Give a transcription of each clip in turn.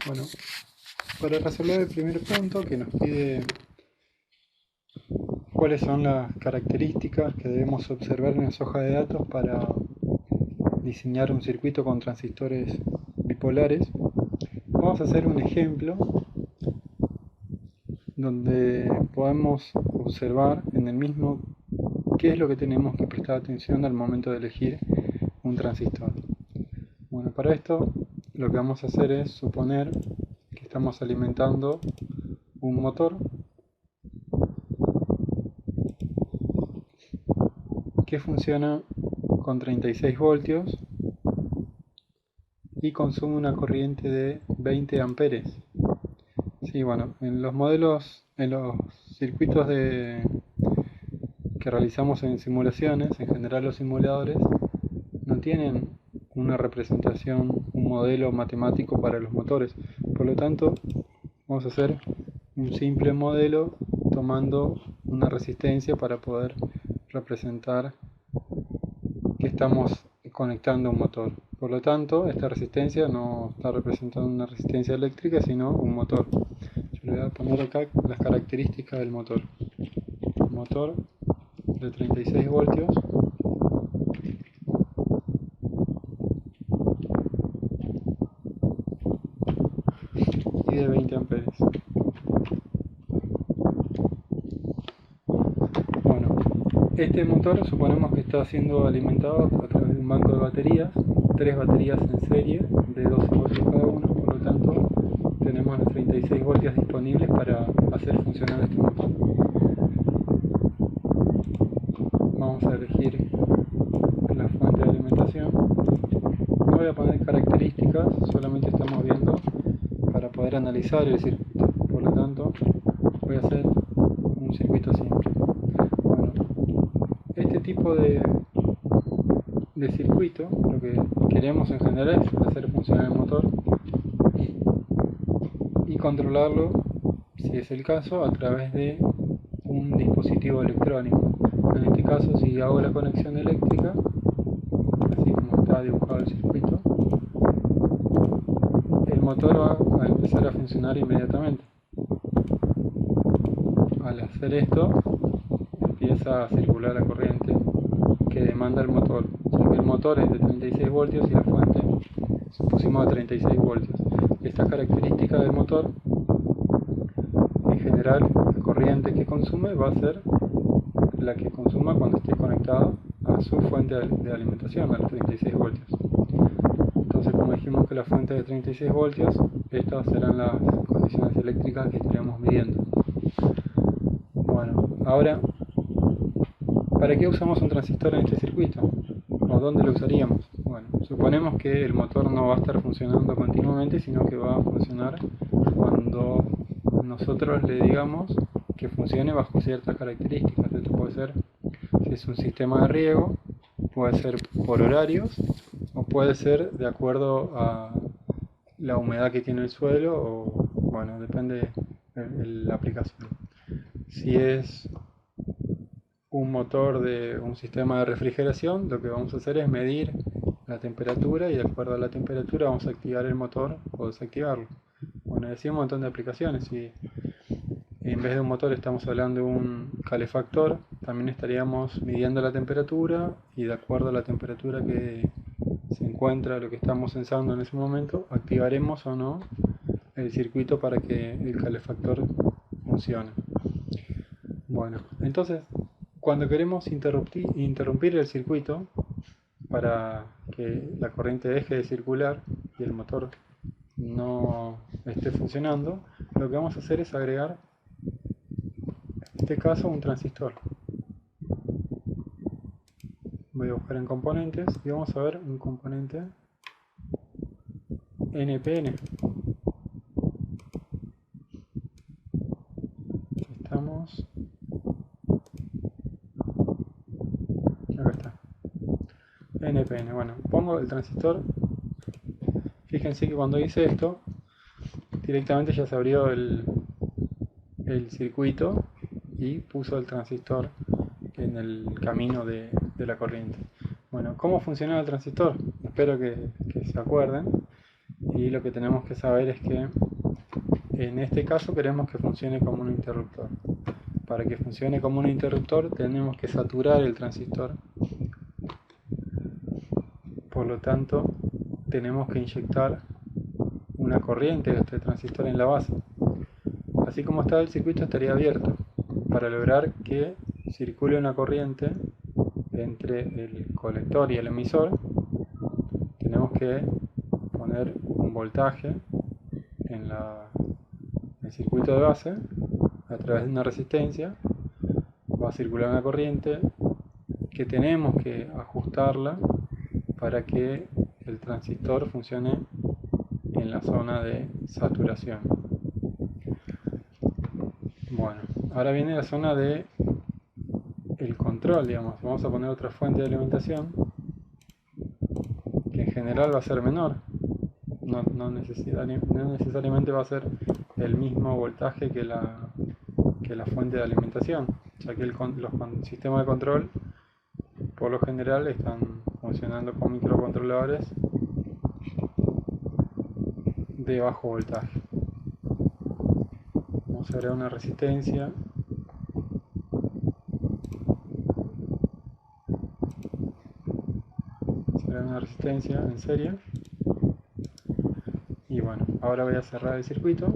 Bueno, para resolver el primer punto que nos pide cuáles son las características que debemos observar en las hojas de datos para diseñar un circuito con transistores bipolares, vamos a hacer un ejemplo donde podemos observar en el mismo qué es lo que tenemos que prestar atención al momento de elegir un transistor. Bueno, para esto lo que vamos a hacer es suponer que estamos alimentando un motor que funciona con 36 voltios y consume una corriente de 20 amperes. Sí, bueno, en los modelos, en los circuitos que realizamos en simulaciones, en general los simuladores no tienen una representación, un modelo matemático para los motores. Por lo tanto, vamos a hacer un simple modelo tomando una resistencia para poder representar que estamos conectando un motor. Por lo tanto, esta resistencia no está representando una resistencia eléctrica, sino un motor. Yo le voy a poner acá las características del motor. Motor de 36 voltios y de 20 amperes. Bueno, este motor suponemos que está siendo alimentado a través de un banco de baterías, tres baterías en serie de 12 voltios cada una, por lo tanto tenemos los 36 voltios disponibles para hacer funcionar este motor. Vamos a elegir la fuente de alimentación. No voy a poner características, solamente estamos viendo para poder analizar el circuito. Por lo tanto, voy a hacer un circuito simple. Bueno, este tipo de circuito, lo que queremos en general es hacer funcionar el motor y controlarlo, si es el caso, a través de un dispositivo electrónico. En este caso, si hago la conexión eléctrica, así como está dibujado el circuito, el motor va a empezar a funcionar inmediatamente. Al hacer esto, empieza a circular la corriente que demanda el motor. Ya que el motor es de 36 voltios y la fuente pusimos de 36 voltios. Esta característica del motor, en general, la corriente que consume va a ser la que consuma cuando esté conectado a su fuente de alimentación, a los 36 voltios. Entonces, como dijimos que la fuente es de 36 voltios, estas serán las condiciones eléctricas que estaríamos midiendo. Bueno, ahora, ¿para qué usamos un transistor en este circuito? ¿O dónde lo usaríamos? Bueno, suponemos que el motor no va a estar funcionando continuamente, sino que va a funcionar cuando nosotros le digamos que funcione bajo ciertas características. Esto puede ser, si es un sistema de riego, puede ser por horarios, o puede ser de acuerdo a la humedad que tiene el suelo, o bueno, depende de la aplicación. Si es un motor de un sistema de refrigeración, lo que vamos a hacer es medir la temperatura y de acuerdo a la temperatura vamos a activar el motor o desactivarlo. Bueno, decía un montón de aplicaciones. Si en vez de un motor estamos hablando de un calefactor, también estaríamos midiendo la temperatura y de acuerdo a la temperatura que se encuentra lo que estamos sensando en ese momento, activaremos o no el circuito para que el calefactor funcione. Bueno, entonces cuando queremos interrumpir el circuito para que la corriente deje de circular y el motor no esté funcionando, lo que vamos a hacer es agregar, en este caso, un transistor. Voy a buscar en componentes y vamos a ver un componente NPN. Estamos... acá está. NPN. Bueno, pongo el transistor. Fíjense que cuando hice esto, directamente ya se abrió el circuito y puso el transistor en el camino de la corriente. Bueno, ¿cómo funcionaba el transistor? Espero que se acuerden. y lo que tenemos que saber es que en este caso queremos que funcione como un interruptor. Para que funcione como un interruptor tenemos que saturar el transistor, por lo tanto tenemos que inyectar una corriente de este transistor en la base. Así como está el circuito estaría abierto. Para lograr que circule una corriente entre el colector y el emisor, tenemos que poner un voltaje en el circuito de base a través de una resistencia. Va a circular una corriente que tenemos que ajustarla para que el transistor funcione en la zona de saturación. Bueno, ahora viene la zona de el control, digamos. Vamos a poner otra fuente de alimentación que en general va a ser menor. No necesariamente va a ser el mismo voltaje que la fuente de alimentación, ya que los sistemas de control por lo general están funcionando con microcontroladores de bajo voltaje. Vamos a agregar una resistencia. Será una resistencia en serie. Y bueno, ahora voy a cerrar el circuito.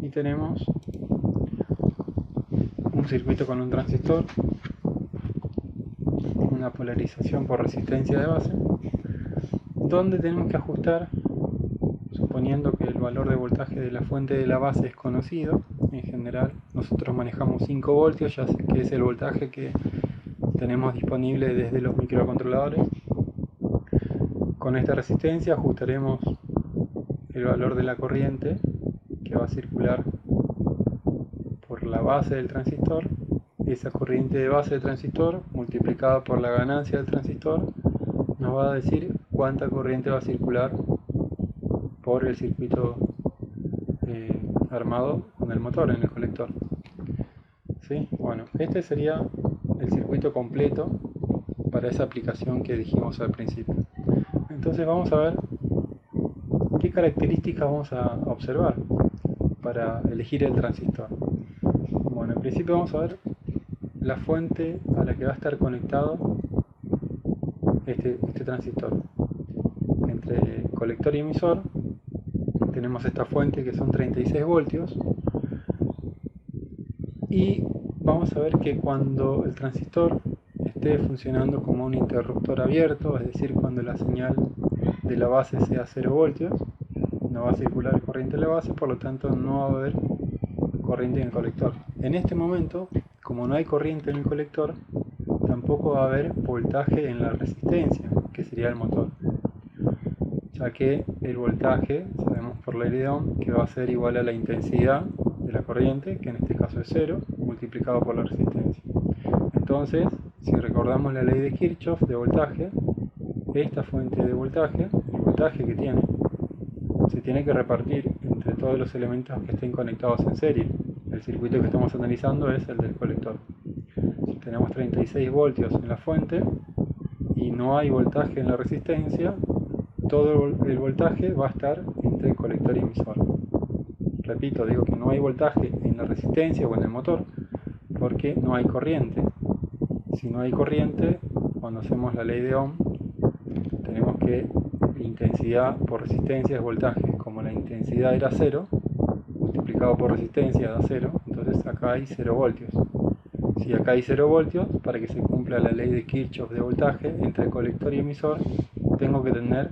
Y tenemos un circuito con un transistor, una polarización por resistencia de base, donde tenemos que ajustar, suponiendo que el valor de voltaje de la fuente de la base es conocido. En general nosotros manejamos 5 voltios, ya que es el voltaje que tenemos disponible desde los microcontroladores. Con esta resistencia ajustaremos el valor de la corriente que va a circular por la base del transistor. Esa corriente de base del transistor multiplicada por la ganancia del transistor nos va a decir cuánta corriente va a circular por el circuito armado con el motor en el colector. ¿Sí? Bueno, este sería el circuito completo para esa aplicación que dijimos al principio. Entonces vamos a ver qué características vamos a observar para elegir el transistor. Bueno, en principio vamos a ver la fuente a la que va a estar conectado este transistor. Entre colector y emisor tenemos esta fuente que son 36 voltios, y vamos a ver que cuando el transistor esté funcionando como un interruptor abierto, es decir, cuando la señal de la base sea 0 voltios, no va a circular corriente en la base, por lo tanto no va a haber corriente en el colector. En este momento, como no hay corriente en el colector, tampoco va a haber voltaje en la resistencia, que sería el motor, ya que el voltaje, sabemos por ley de Ohm, que va a ser igual a la intensidad de la corriente, que en este caso es 0, multiplicado por la resistencia. Entonces, si recordamos la ley de Kirchhoff de voltaje, esta fuente de voltaje, el voltaje que tiene, se tiene que repartir entre todos los elementos que estén conectados en serie. El circuito que estamos analizando es el del colector. Si tenemos 36 voltios en la fuente y no hay voltaje en la resistencia, todo el voltaje va a estar entre el colector y emisor. Repito, digo que no hay voltaje en la resistencia o en el motor porque no hay corriente. Si no hay corriente, cuando hacemos la ley de Ohm, tenemos que intensidad por resistencia es voltaje. Como la intensidad era 0, multiplicado por resistencia da 0, entonces acá hay 0 voltios. Si acá hay 0 voltios, para que se cumpla la ley de Kirchhoff de voltaje entre colector y emisor, tengo que tener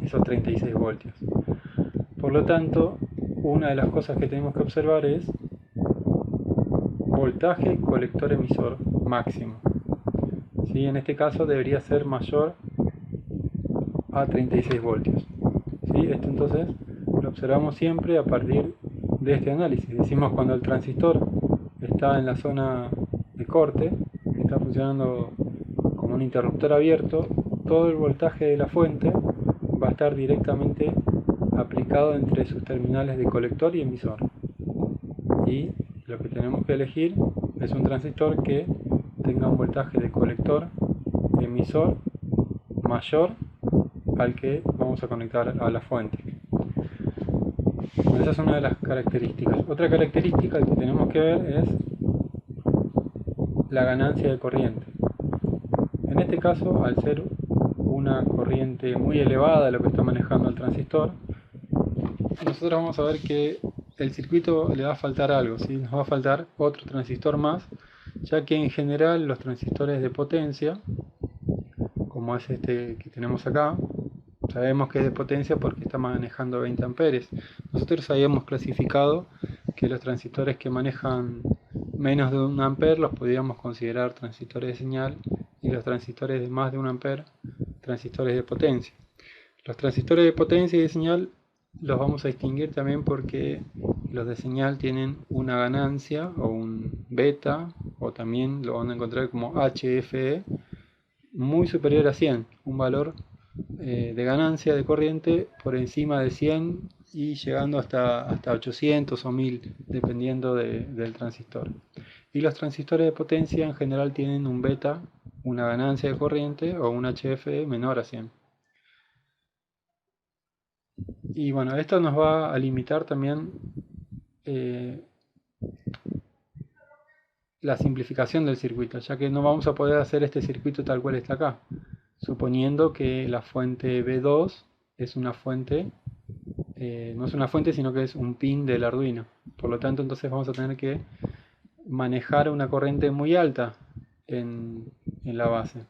esos 36 voltios. Por lo tanto, una de las cosas que tenemos que observar es voltaje colector emisor máximo. ¿Sí? En este caso debería ser mayor a 36 voltios. ¿Sí? Esto entonces lo observamos siempre a partir de este análisis. Decimos cuando el transistor está en la zona de corte, está funcionando como un interruptor abierto, todo el voltaje de la fuente va a estar directamente aplicado entre sus terminales de colector y emisor. Y lo que tenemos que elegir es un transistor que tenga un voltaje de colector emisor mayor al que vamos a conectar a la fuente. Esa es una de las características. Otra característica que tenemos que ver es la ganancia de corriente. En este caso, al ser una corriente muy elevada lo que está manejando el transistor, nosotros vamos a ver que el circuito le va a faltar algo, ¿sí? Nos va a faltar otro transistor más, ya que en general los transistores de potencia, como es este que tenemos acá, sabemos que es de potencia porque está manejando 20 amperes. Nosotros habíamos clasificado que los transistores que manejan menos de 1 amper los podríamos considerar transistores de señal, y los transistores de más de 1 amper transistores de potencia. Los transistores de potencia y de señal los vamos a distinguir también porque los de señal tienen una ganancia o un beta, o también lo van a encontrar como HFE, muy superior a 100, un valor de ganancia de corriente por encima de 100 y llegando hasta 800 o 1000 dependiendo del transistor. Y los transistores de potencia en general tienen un beta, una ganancia de corriente o un HFE menor a 100. Y bueno, esto nos va a limitar también la simplificación del circuito, ya que no vamos a poder hacer este circuito tal cual está acá, suponiendo que la fuente B2 es una fuente, no es una fuente, sino que es un pin del Arduino. Por lo tanto, entonces vamos a tener que manejar una corriente muy alta en la base.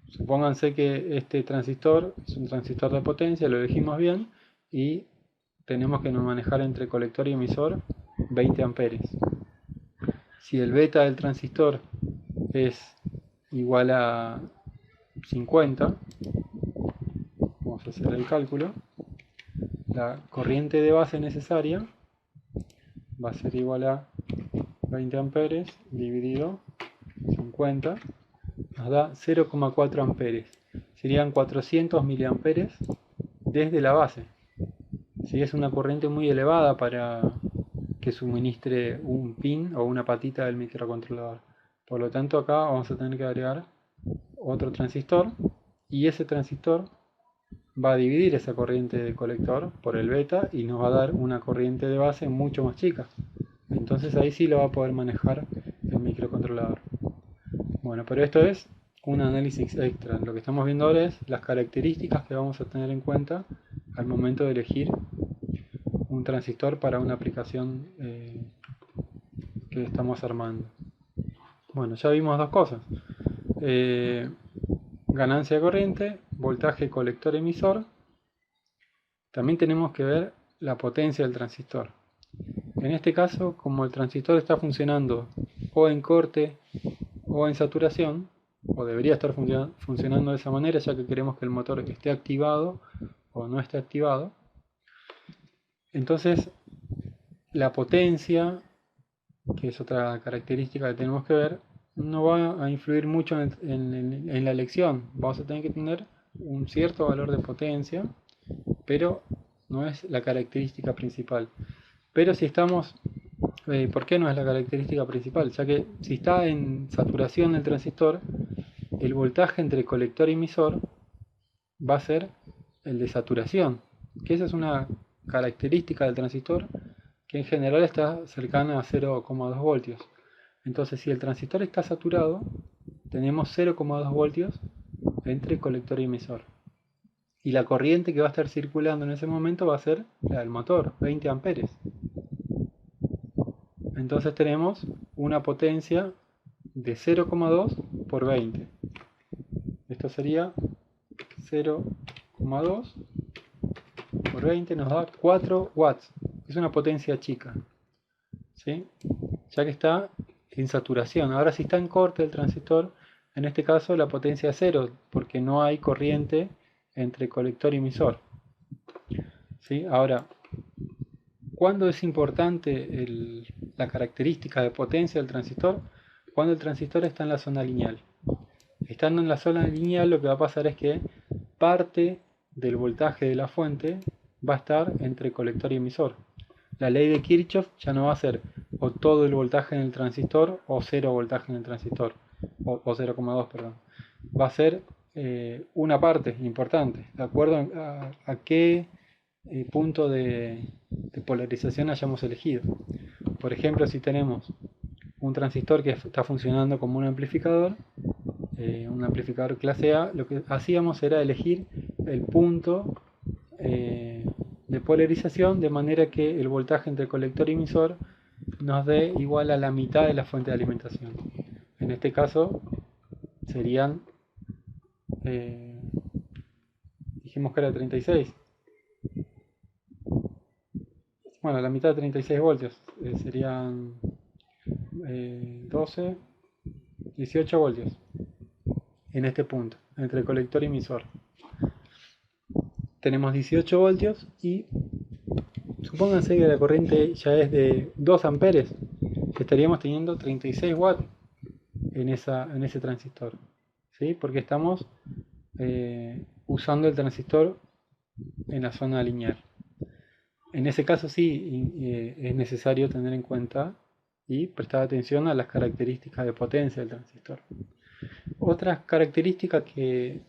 Supónganse que este transistor es un transistor de potencia, lo elegimos bien, y tenemos que manejar entre colector y emisor 20 amperes. Si el beta del transistor es igual a 50, vamos a hacer el cálculo, la corriente de base necesaria va a ser igual a 20 amperes dividido 50, nos da 0,4 amperes. Serían 400 miliamperes desde la base. Si es una corriente muy elevada para que suministre un pin o una patita del microcontrolador. Por lo tanto, acá vamos a tener que agregar otro transistor, y ese transistor va a dividir esa corriente de colector por el beta y nos va a dar una corriente de base mucho más chica. Entonces ahí sí lo va a poder manejar el microcontrolador. Bueno, pero esto es un análisis extra. Lo que estamos viendo ahora es las características que vamos a tener en cuenta al momento de elegir un transistor para una aplicación que estamos armando. Bueno, ya vimos dos cosas. Ganancia de corriente, voltaje colector emisor. También tenemos que ver la potencia del transistor. En este caso, como el transistor está funcionando o en corte o en saturación, o debería estar funcionando de esa manera, ya que queremos que el motor esté activado o no esté activado, entonces la potencia, que es otra característica que tenemos que ver, no va a influir mucho en la elección. Vamos a tener que tener un cierto valor de potencia, pero no es la característica principal. Pero si estamos, ¿por qué no es la característica principal? Ya que si está en saturación el transistor, el voltaje entre colector y emisor va a ser el de saturación, que esa es una característica del transistor que en general está cercana a 0,2 voltios. Entonces, si el transistor está saturado, tenemos 0,2 voltios entre colector y emisor. Y la corriente que va a estar circulando en ese momento va a ser la del motor, 20 amperes. Entonces tenemos una potencia de 0,2 por 20. Esto sería 0,2 por 20, nos da 4 watts. Es una potencia chica, ¿sí? Ya que está en saturación. Ahora, si está en corte el transistor, en este caso la potencia es 0, porque no hay corriente entre colector y emisor, ¿sí? Ahora, ¿cuándo es importante la característica de potencia del transistor? Cuando el transistor está en la zona lineal. Estando en la zona lineal, lo que va a pasar es que parte del voltaje de la fuente va a estar entre colector y emisor. La ley de Kirchhoff ya no va a ser o todo el voltaje en el transistor o 0 voltaje en el transistor, o 0,2, perdón. Va a ser una parte importante, de acuerdo a qué punto de polarización hayamos elegido. Por ejemplo, si tenemos un transistor que está funcionando como un amplificador clase A, lo que hacíamos era elegir el punto de polarización de manera que el voltaje entre colector y emisor nos dé igual a la mitad de la fuente de alimentación. En este caso serían, dijimos que era 36. Bueno, la mitad de 36 voltios serían 12, 18 voltios en este punto, entre colector y emisor. Tenemos 18 voltios y supónganse que la corriente ya es de 2 amperes, estaríamos teniendo 36 watts en ese transistor, ¿sí? Porque estamos usando el transistor en la zona lineal. En ese caso sí es necesario tener en cuenta y prestar atención a las características de potencia del transistor. Otras características que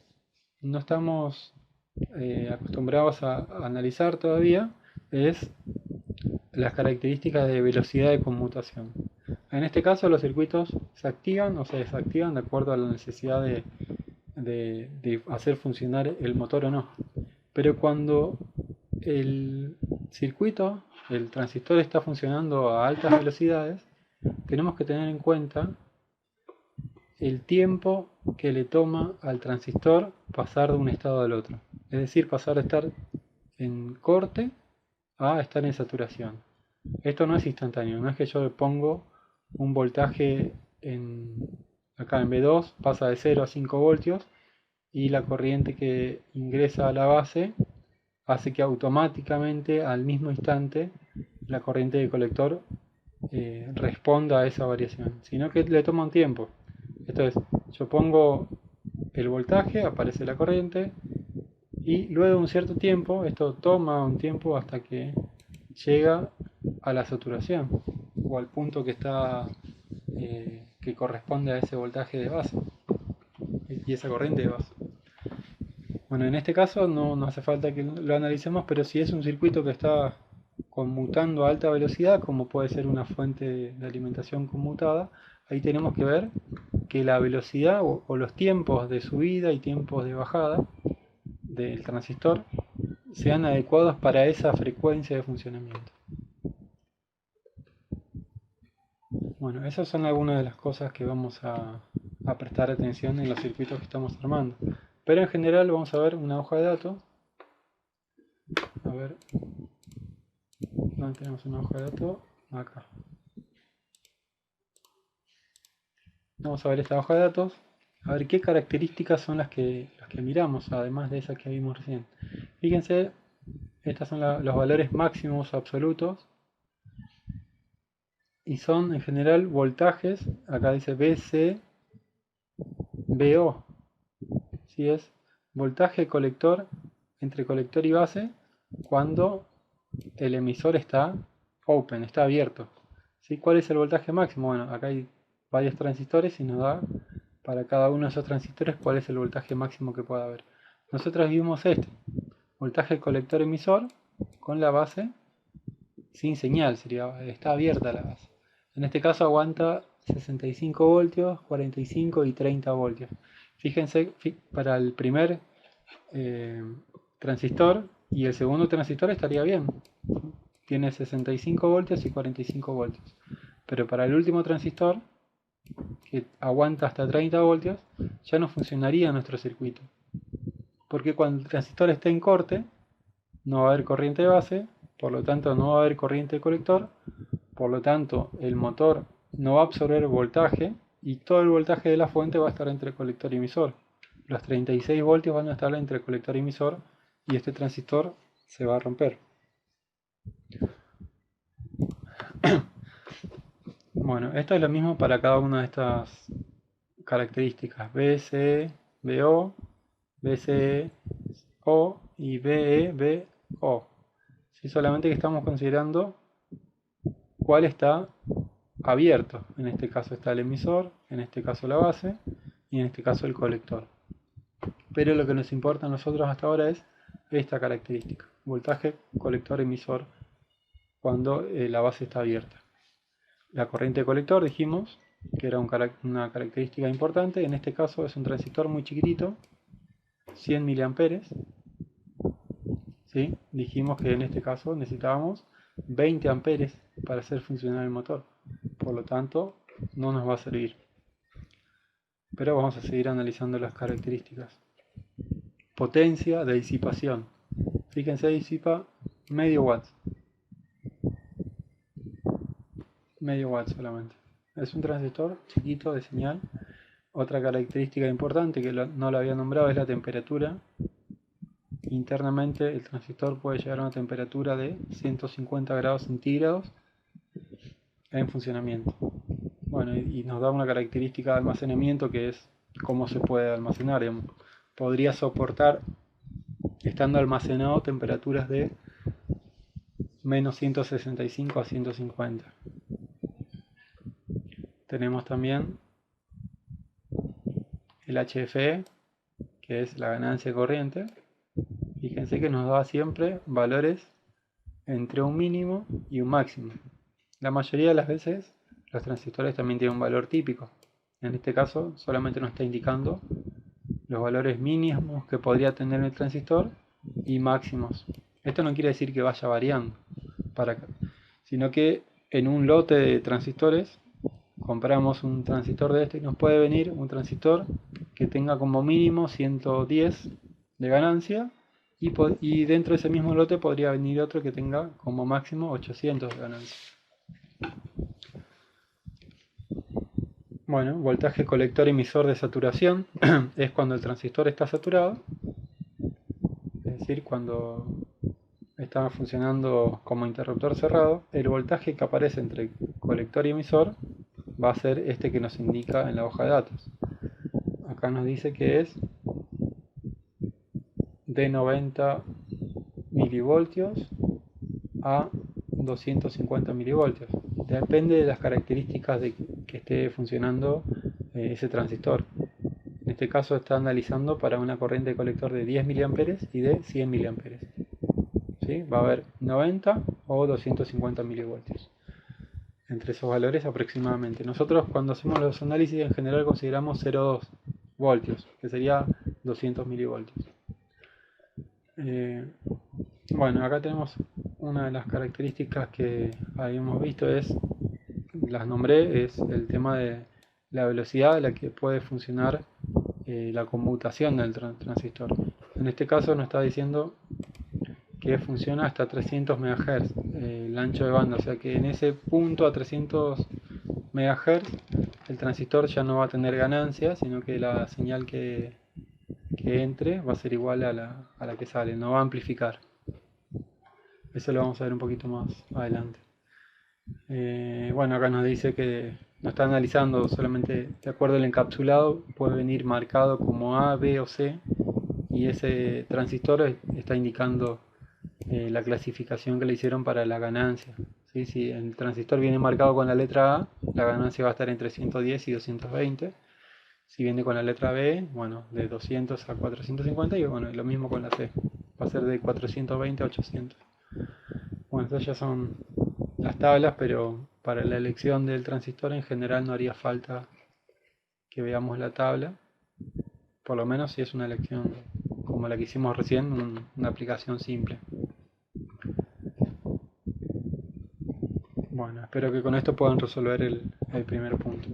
no estamos acostumbrados a analizar todavía es las características de velocidad de conmutación. En este caso los circuitos se activan o se desactivan de acuerdo a la necesidad de hacer funcionar el motor o no. Pero cuando el circuito, el transistor está funcionando a altas velocidades, tenemos que tener en cuenta el tiempo que le toma al transistor pasar de un estado al otro. Es decir, pasar de estar en corte a estar en saturación. Esto no es instantáneo, no es que yo le pongo un voltaje acá en B2, pasa de 0 a 5 voltios y la corriente que ingresa a la base hace que automáticamente al mismo instante la corriente del colector responda a esa variación, sino que le toma un tiempo. Esto es, yo pongo el voltaje, aparece la corriente y luego de un cierto tiempo, esto toma un tiempo hasta que llega a la saturación o al punto que está que corresponde a ese voltaje de base y esa corriente de base. Bueno, en este caso no hace falta que lo analicemos, pero si es un circuito que está conmutando a alta velocidad, como puede ser una fuente de alimentación conmutada, ahí tenemos que ver que la velocidad o los tiempos de subida y tiempos de bajada del transistor sean adecuados para esa frecuencia de funcionamiento. Bueno, esas son algunas de las cosas que vamos a prestar atención en los circuitos que estamos armando. Pero en general vamos a ver una hoja de datos. A ver, ¿dónde tenemos una hoja de datos? Acá. Vamos a ver esta hoja de datos. A ver qué características son las que miramos, además de esas que vimos recién. Fíjense, estos son los valores máximos absolutos. Y son en general voltajes. Acá dice BC, BO. ¿Sí? Es voltaje colector entre colector y base cuando el emisor está open, está abierto. ¿Sí? ¿Cuál es el voltaje máximo? Bueno, acá hay varios transistores y nos da para cada uno de esos transistores cuál es el voltaje máximo que pueda haber. Nosotros vimos este, voltaje colector emisor con la base sin señal, está abierta la base. En este caso aguanta 65 voltios, 45 y 30 voltios. Fíjense, para el primer transistor y el segundo transistor estaría bien. Tiene 65 voltios y 45 voltios. Pero para el último transistor, que aguanta hasta 30 voltios, ya no funcionaría nuestro circuito. Porque cuando el transistor esté en corte, no va a haber corriente de base, por lo tanto no va a haber corriente de colector, por lo tanto el motor no va a absorber voltaje y todo el voltaje de la fuente va a estar entre colector y emisor. Los 36 voltios van a estar entre colector y emisor y este transistor se va a romper. Bueno, esto es lo mismo para cada una de estas características: BC, BO, BCO y BE, BO. ¿sí? Solamente que estamos considerando cuál está abierto. En este caso está el emisor, en este caso la base y en este caso el colector. Pero lo que nos importa a nosotros hasta ahora es esta característica: voltaje colector emisor cuando la base está abierta. La corriente de colector dijimos que era una característica importante. En este caso es un transistor muy chiquitito, 100 miliamperes, ¿sí? Dijimos que en este caso necesitábamos 20 amperes para hacer funcionar el motor, por lo tanto no nos va a servir. Pero vamos a seguir analizando las características. Potencia de disipación. Fíjense, disipa medio watt solamente. Es un transistor chiquito de señal. Otra característica importante que no la había nombrado es la temperatura. Internamente el transistor puede llegar a una temperatura de 150 grados centígrados en funcionamiento. Bueno, y nos da una característica de almacenamiento que es cómo se puede almacenar. Podría soportar, estando almacenado, temperaturas de menos 165 a 150. Tenemos también el HFE, que es la ganancia de corriente. Fíjense que nos da siempre valores entre un mínimo y un máximo. La mayoría de las veces los transistores también tienen un valor típico. En este caso solamente nos está indicando los valores mínimos que podría tener el transistor y máximos. Esto no quiere decir que vaya variando, sino que en un lote de transistores compramos un transistor de este y nos puede venir un transistor que tenga como mínimo 110 de ganancia y dentro de ese mismo lote podría venir otro que tenga como máximo 800 de ganancia. Bueno, voltaje colector emisor de saturación es cuando el transistor está saturado, es decir, cuando está funcionando como interruptor cerrado. El voltaje que aparece entre colector y emisor va a ser este que nos indica en la hoja de datos. Acá nos dice que es de 90 milivoltios a 250 milivoltios. Depende de las características de que esté funcionando ese transistor. En este caso está analizando para una corriente de colector de 10 miliamperes y de 100 miliamperes. ¿Sí? Va a haber 90 o 250 milivoltios. Entre esos valores aproximadamente. Nosotros cuando hacemos los análisis en general consideramos 0,2 voltios, que sería 200 milivoltios. Bueno, acá tenemos una de las características que habíamos visto, las nombré, es el tema de la velocidad a la que puede funcionar la conmutación del transistor. En este caso nos está diciendo que funciona hasta 300 MHz el ancho de banda, o sea que en ese punto a 300 MHz el transistor ya no va a tener ganancia, sino que la señal que entre va a ser igual a la que sale, no va a amplificar. Eso lo vamos a ver un poquito más adelante. Bueno, acá nos dice que nos está analizando solamente de acuerdo al encapsulado, puede venir marcado como A, B o C, y ese transistor está indicando la clasificación que le hicieron para la ganancia. ¿Sí? Si el transistor viene marcado con la letra A, la ganancia va a estar entre 110 y 220. Si viene con la letra B, bueno, de 200 a 450, y bueno, lo mismo con la C, va a ser de 420 a 800. Bueno, estas ya son las tablas, pero para la elección del transistor en general no haría falta que veamos la tabla, por lo menos si es una elección como la que hicimos recién, una aplicación simple. Bueno, espero que con esto puedan resolver el primer punto.